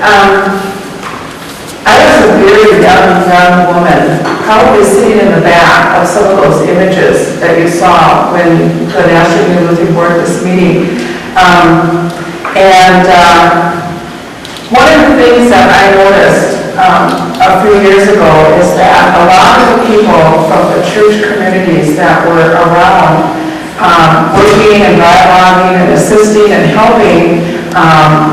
I was a very young woman, probably sitting in the back of some of those images that you saw when the National Union Lutheran Board was meeting. One of the things that I noticed a few years ago is that a lot of the people from the church communities that were around working and dialoguing and assisting and helping,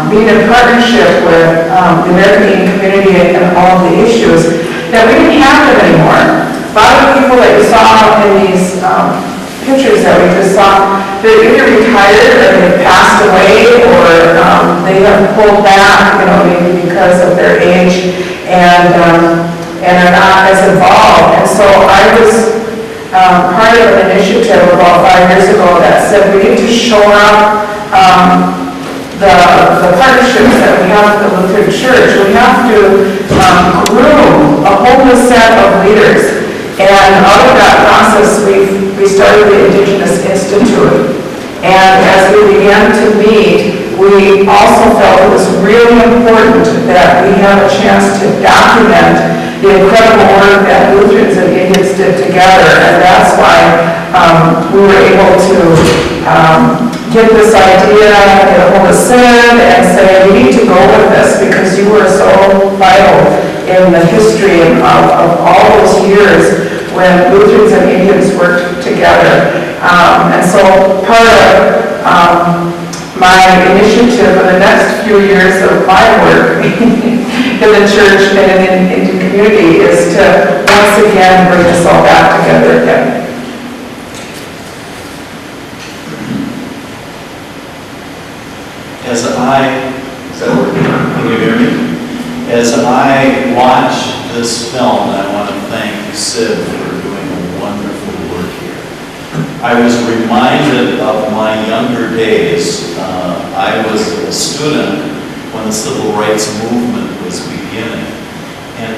being in partnership with the American Indian community and all of the issues, that we didn't have them anymore. A lot of the people that you saw in these pictures that we just saw, they're either retired or they've passed away, or they have pulled back, maybe because of their age, and are not as involved. And so I was part of an initiative about 5 years ago that said we need to shore up the partnerships that we have with the Lutheran Church. We have to groom a whole new set of leaders. And out of that process, we started the Indigenous Institute. And as we began to meet, we also felt it was really important that we have a chance to document the incredible work that Lutherans and Indians did together. And that's why we were able to get this idea, get a hold of Sid, and say, we need to go with this because you were so vital in the history of all those years when Lutherans and Indians worked together. And so part of my initiative for the next few years of my work in the church and in the Indian community is to once again bring us all back together again. Can you hear me? As I watch this film, I want to thank Sid for doing a wonderful work here. I was reminded of my younger days. I was a student when the civil rights movement was beginning. And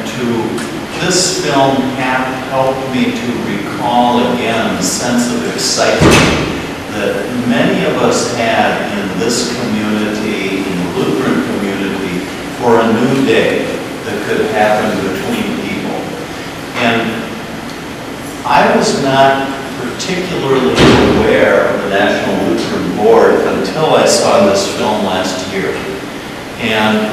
this film helped me to recall again the sense of excitement that many of us had in this community, in the Lutheran community, for a new day that could happen between people. And I was not particularly aware of the National Lutheran Board until I saw this film last year. And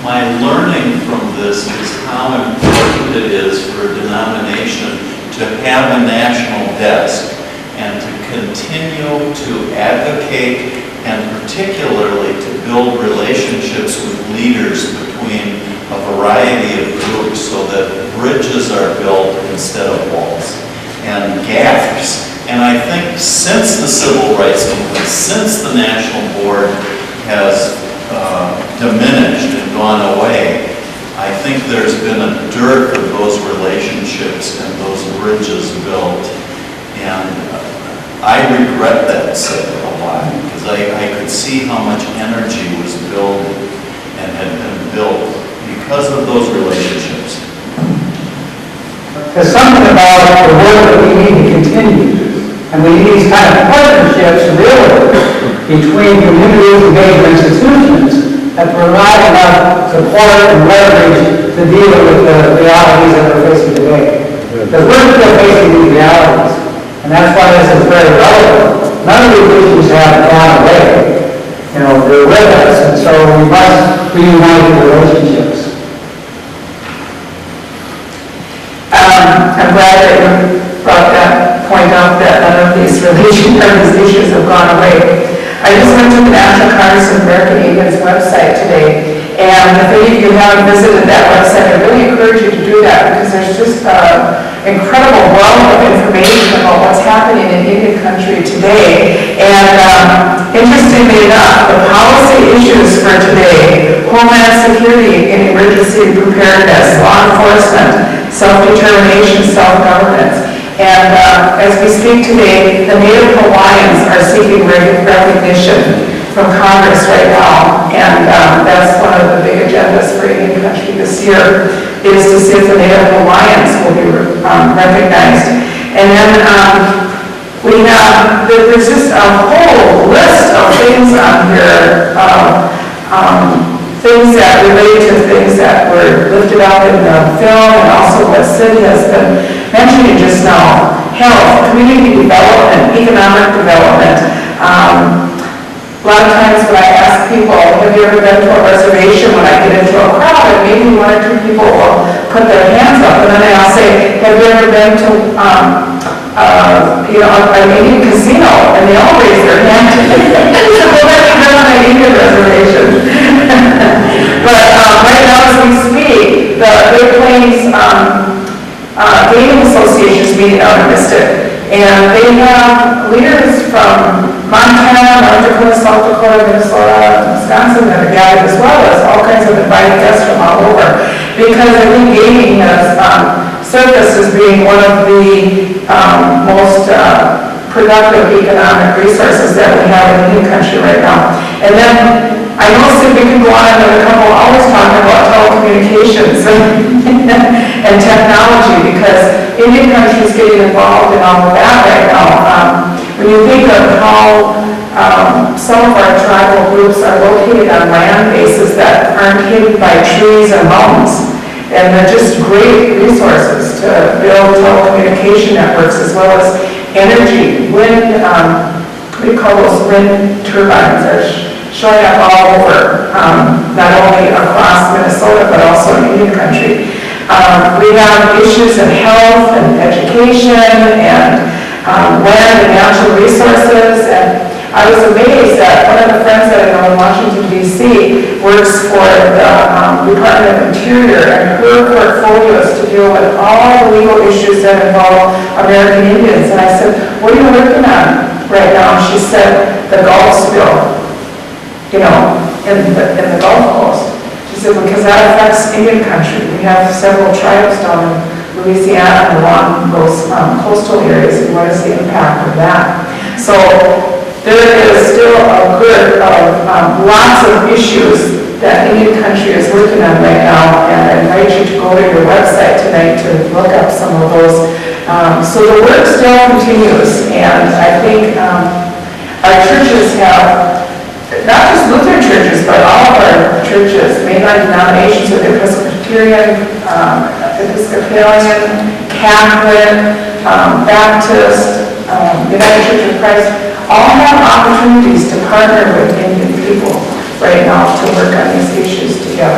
my learning from this is how important it is for a denomination to have a national desk and to continue to advocate and particularly to build relationships with leaders between a variety of groups so that bridges are built instead of walls and gaps. And I think since the civil rights movement, since the National Board has diminished and gone away, I think there's been a dearth of those relationships and those bridges built. And I regret that a lot because I could see how much energy was built and had been built because of those relationships. There's something about the work that we need to continue, and we need these kind of partnerships really between communities and major institutions that provide enough support and leverage to deal with the realities that we're facing today. Because we're still facing these realities, and that's why this is very relevant. None of these issues have gone away. They're with us, and so we must reunite the relationships. I'm glad that you brought that point up, that none of these issues have gone away. I just went to the National Congress of American Indians website today, and if any of you haven't visited that website, I really encourage you to do that because there's just an incredible wealth of information about what's happening in Indian country today. And interestingly enough, the policy issues for today: Homeland Security and emergency preparedness, law enforcement, self-determination, self-governance. And as we speak today, the Native Hawaiians are seeking recognition from Congress right now. And that's one of the big agendas for Indian country this year, is to see if the Native Hawaiians will be recognized. And then we we have, there's just a whole list of things on here, things that relate to things that were lifted up in the film, and also what Sid has been mentioning just now: health, community development, economic development. A lot of times when I ask people, have you ever been to a reservation, when I get into a crowd, and maybe one or two people will put their hands up, and then I'll say, have you ever been to an Indian casino? And they all raise their hand. So well, that's not an Indian reservation. But right now as we speak, the Great Plains Gaming Association is meeting out in Mystic. And they have leaders from Montana, North Dakota, South Dakota, Minnesota, Wisconsin that are gathered, as well as all kinds of invited guests from all over. Because I think gaming has surfaced as being one of the most productive economic resources that we have in Indian country right now. And then I know we can go on another couple hours talking about telecommunications and technology, because Indian country is getting involved in all of that right now. When you think of how some of our tribal groups are located on land bases that aren't hidden by trees and mountains, and they're just great resources to build telecommunication networks, as well as energy. Wind, we call those wind turbines, are showing up all over, not only across Minnesota, but also in Indian country. We have issues in health and education and land and natural resources. And I was amazed that one of the friends that I know in Washington, D.C. works for the Department of Interior, and her portfolio is to deal with all the legal issues that involve American Indians. And I said, what are you working on right now? And she said, the Gulf spill, in the Gulf Coast. She said, because that affects Indian country. We have several tribes down in Louisiana and along those coastal areas, and what is the impact of that? So there is still a good lots of issues that Indian country is working on right now, and I invite you to go to your website tonight to look up some of those. So the work still continues, and I think our churches have, not just Lutheran churches, but all of our churches, mainline denominations of Presbyterian, Episcopalian, Catholic, Baptist, United Church of Christ, all have opportunities to partner with Indian people right now to work on these issues together.